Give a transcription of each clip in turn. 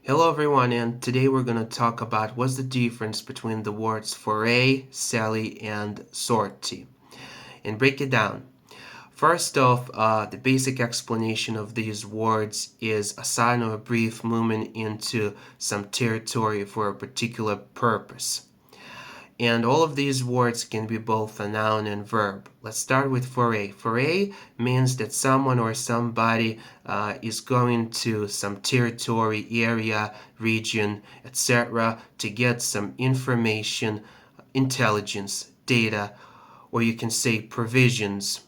Hello everyone, and today we're going to talk about what's the difference between the words foray, sally, and sortie, and break it down. First off, the basic explanation of these words is a sign of a brief movement into some territory for a particular purpose. And all of these words can be both a noun and verb. Let's start with foray. Foray means that someone or somebody is going to some territory, area, region, etc. to get some information, intelligence, data, or you can say provisions,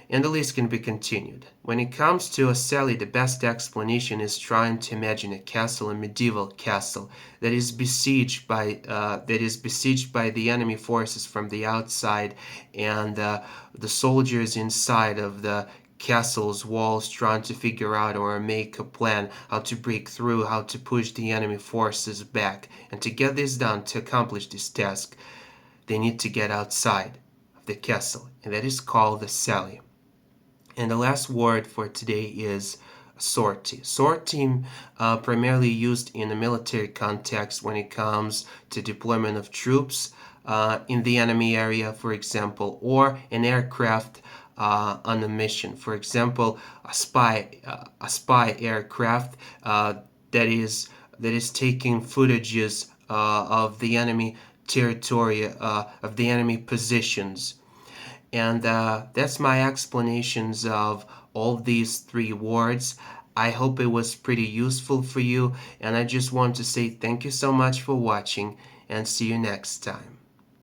and the list can be continued. When it comes to a sally, the best explanation is trying to imagine a castle, a medieval castle that is besieged by the enemy forces from the outside, and the soldiers inside of the castle's walls trying to figure out or make a plan how to break through, how to push the enemy forces back. And to get this done, to accomplish this task, they need to get outside of the castle, and that is called the sally. And the last word for today is sortie. Sortie primarily used in a military context when it comes to deployment of troops in the enemy area, for example, or an aircraft on a mission. For example, a spy aircraft that is taking footages of the enemy territory, of the enemy positions. And that's my explanations of all these three words. I hope it was pretty useful for you, and I just want to say thank you so much for watching, and see you next time.